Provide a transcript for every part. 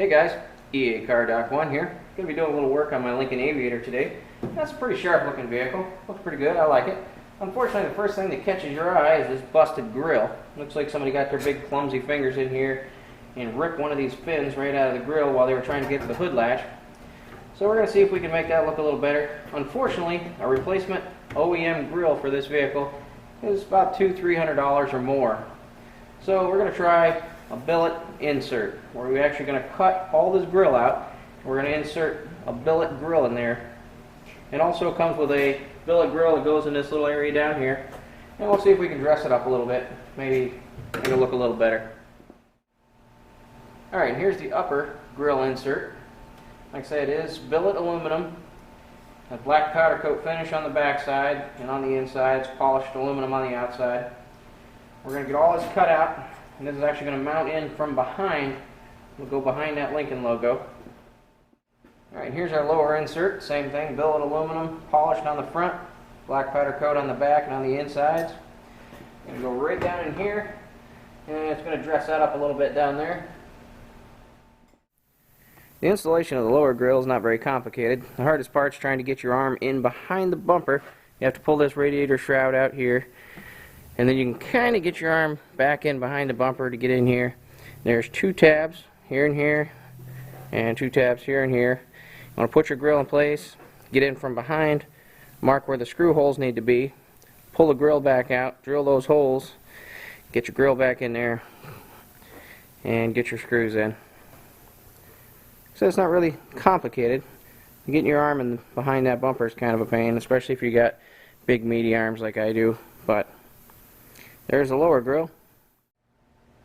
Hey guys, EA Car Doc 1 here. Going to be doing a little work on my Lincoln Aviator today. That's a pretty sharp looking vehicle. Looks pretty good, I like it. Unfortunately, the first thing that catches your eye is this busted grill. Looks like somebody got their big clumsy fingers in here and ripped one of these fins right out of the grill while they were trying to get to the hood latch. So we're going to see if we can make that look a little better. Unfortunately, a replacement OEM grill for this vehicle is about $200–300 or more. So we're going to try a billet insert, where we're actually going to cut all this grill out. We're going to insert a billet grill in there. It also comes with a billet grill that goes in this little area down here. And we'll see if we can dress it up a little bit, maybe make it look a little better. Alright, here's the upper grill insert. Like I said, it is billet aluminum. A black powder coat finish on the back side, and on the inside it's polished aluminum on the outside. We're going to get all this cut out, and this is actually going to mount in from behind. We'll go behind that Lincoln logo. Alright, here's our lower insert. Same thing, billet aluminum, polished on the front, black powder coat on the back and on the insides. Going to go right down in here, and it's going to dress that up a little bit down there. The installation of the lower grill is not very complicated. The hardest part is trying to get your arm in behind the bumper. You have to pull this radiator shroud out here, and then you can kind of get your arm back in behind the bumper to get in here. There's two tabs here and here, and two tabs here and here. You want to put your grill in place, get in from behind, mark where the screw holes need to be, pull the grill back out, drill those holes, get your grill back in there, and get your screws in. So it's not really complicated. Getting your arm in behind that bumper is kind of a pain, especially if you got big meaty arms like I do. But there's the lower grill.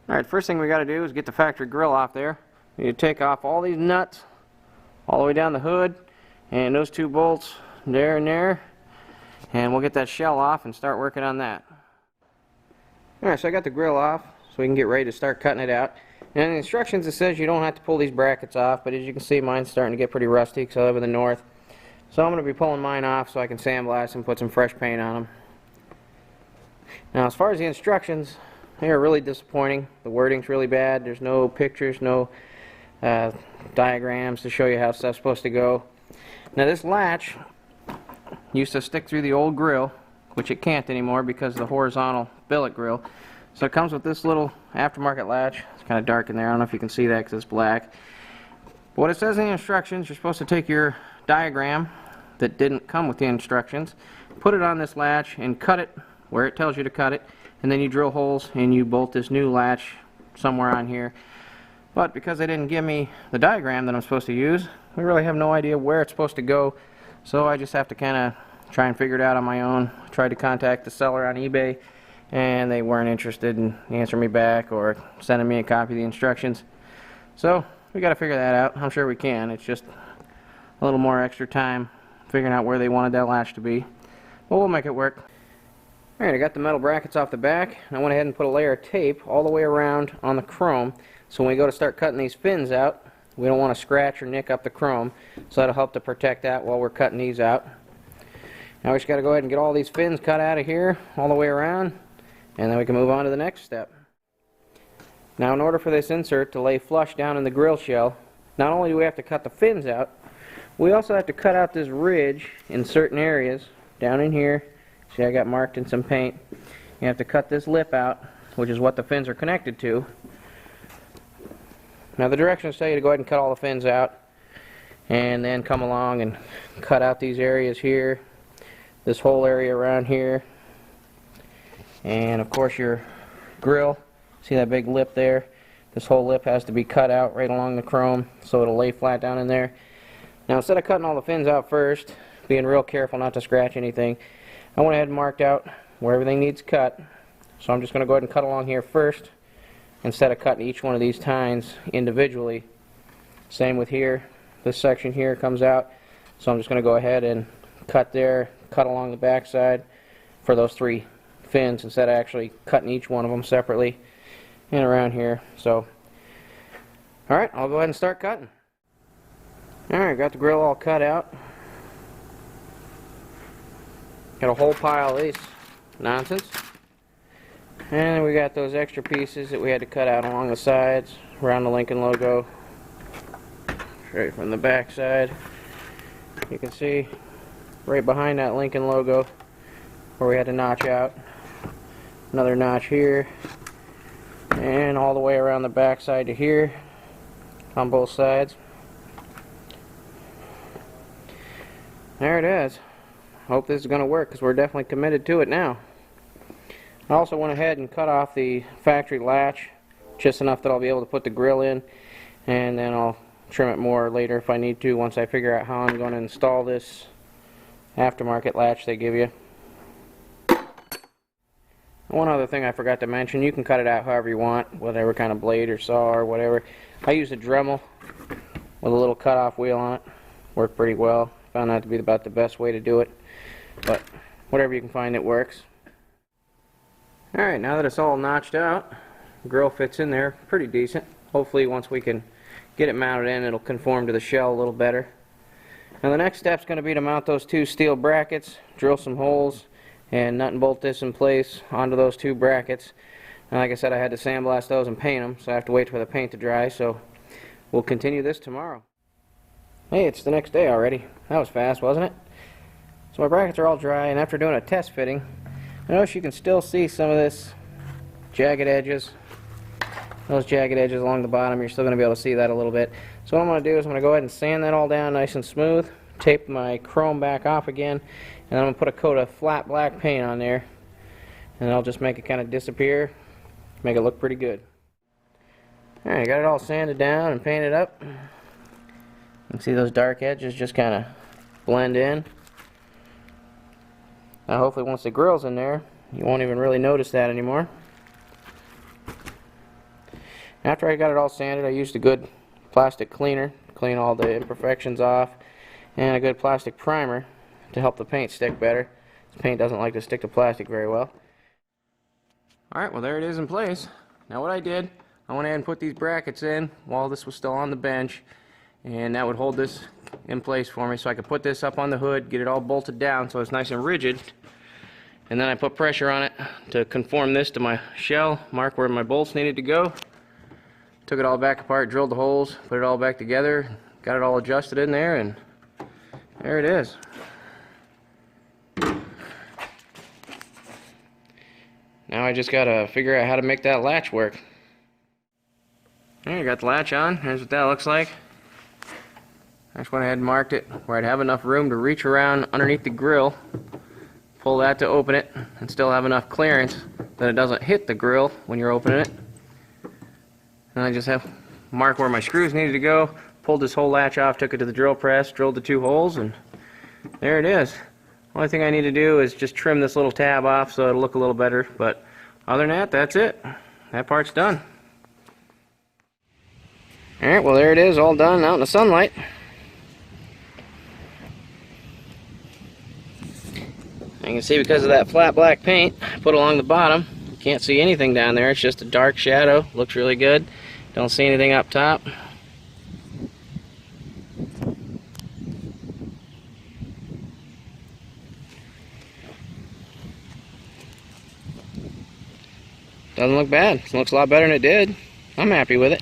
Alright, first thing we got to do is get the factory grill off there. You need to take off all these nuts all the way down the hood, and those two bolts there and there, and we'll get that shell off and start working on that. Alright, so I got the grill off so we can get ready to start cutting it out. And in the instructions it says you don't have to pull these brackets off, but as you can see, mine's starting to get pretty rusty because I live in the north. So I'm going to be pulling mine off so I can sandblast and put some fresh paint on them. Now, as far as the instructions, they are really disappointing. The wording's really bad. There's no pictures, no diagrams to show you how stuff's supposed to go. Now, this latch used to stick through the old grill, which it can't anymore because of the horizontal billet grill. So it comes with this little aftermarket latch. It's kind of dark in there. I don't know if you can see that because it's black. But what it says in the instructions, you're supposed to take your diagram that didn't come with the instructions, put it on this latch and cut it where it tells you to cut it, and then you drill holes and you bolt this new latch somewhere on here. But because they didn't give me the diagram that I'm supposed to use, we really have no idea where it's supposed to go. So I just have to kind of try and figure it out on my own. I tried to contact the seller on eBay, and they weren't interested in answering me back or sending me a copy of the instructions. So we got to figure that out. I'm sure we can. It's just a little more extra time figuring out where they wanted that latch to be. But we'll make it work. Alright, I got the metal brackets off the back, and I went ahead and put a layer of tape all the way around on the chrome, so when we go to start cutting these fins out, we don't want to scratch or nick up the chrome, so that'll help to protect that while we're cutting these out. Now we just got to go ahead and get all these fins cut out of here all the way around, and then we can move on to the next step. Now, in order for this insert to lay flush down in the grill shell, not only do we have to cut the fins out, we also have to cut out this ridge in certain areas down in here. See, I got marked in some paint. You have to cut this lip out, which is what the fins are connected to. Now, the directions tell you to go ahead and cut all the fins out, and then come along and cut out these areas here, this whole area around here, and of course your grill. See that big lip there? This whole lip has to be cut out right along the chrome so it'll lay flat down in there. Now, instead of cutting all the fins out first, being real careful not to scratch anything, I went ahead and marked out where everything needs cut. So I'm just going to go ahead and cut along here first instead of cutting each one of these tines individually. Same with here. This section here comes out, so I'm just going to go ahead and cut there, cut along the back side for those three fins instead of actually cutting each one of them separately and around here. So, alright, I'll go ahead and start cutting. Alright, got the grill all cut out. Got a whole pile of these nonsense. And we got those extra pieces that we had to cut out along the sides, around the Lincoln logo. right from the back side. You can see right behind that Lincoln logo where we had to notch out. Another notch here, and all the way around the back side to here on both sides. There it is. Hope this is going to work, because we're definitely committed to it now. I also went ahead and cut off the factory latch just enough that I'll be able to put the grill in, and then I'll trim it more later if I need to, once I figure out how I'm going to install this aftermarket latch they give you. One other thing I forgot to mention, you can cut it out however you want, whatever kind of blade or saw or whatever. I used a Dremel with a little cutoff wheel on it. Worked pretty well. Found that to be about the best way to do it, but whatever you can find, it works. Alright, now that it's all notched out, the grill fits in there pretty decent. Hopefully once we can get it mounted in, it'll conform to the shell a little better. Now the next step's going to be to mount those two steel brackets, drill some holes, and nut and bolt this in place onto those two brackets. And like I said, I had to sandblast those and paint them, so I have to wait for the paint to dry, so we'll continue this tomorrow. Hey, it's the next day already. That was fast, wasn't it? So my brackets are all dry, and after doing a test fitting, I notice you can still see some of this jagged edges. Those jagged edges along the bottom, you're still going to be able to see that a little bit. So what I'm going to do is I'm going to go ahead and sand that all down nice and smooth, tape my chrome back off again, and I'm going to put a coat of flat black paint on there, and I'll just make it kind of disappear, make it look pretty good. Alright, got it all sanded down and painted up. You can see those dark edges just kind of blend in. Now hopefully once the grill's in there, you won't even really notice that anymore. After I got it all sanded, I used a good plastic cleaner to clean all the imperfections off, and a good plastic primer to help the paint stick better. This paint doesn't like to stick to plastic very well. Alright, well there it is in place. Now what I did, I went ahead and put these brackets in while this was still on the bench, and that would hold this in place for me, so I could put this up on the hood, get it all bolted down so it's nice and rigid, and then I put pressure on it to conform this to my shell, mark where my bolts needed to go. Took it all back apart, drilled the holes, put it all back together, got it all adjusted in there, and there it is. Now I just gotta figure out how to make that latch work. There, you got the latch on. Here's what that looks like. I just went ahead and marked it where I'd have enough room to reach around underneath the grill, pull that to open it, and still have enough clearance that it doesn't hit the grill when you're opening it. And I just have mark where my screws needed to go, pulled this whole latch off, took it to the drill press, drilled the two holes, and there it is. Only thing I need to do is just trim this little tab off so it'll look a little better, but other than that, that's it. That part's done. Alright, well there it is, all done out in the sunlight. You can see because of that flat black paint I put along the bottom, you can't see anything down there, it's just a dark shadow. Looks really good. Don't see anything up top. Doesn't look bad. It looks a lot better than it did. I'm happy with it.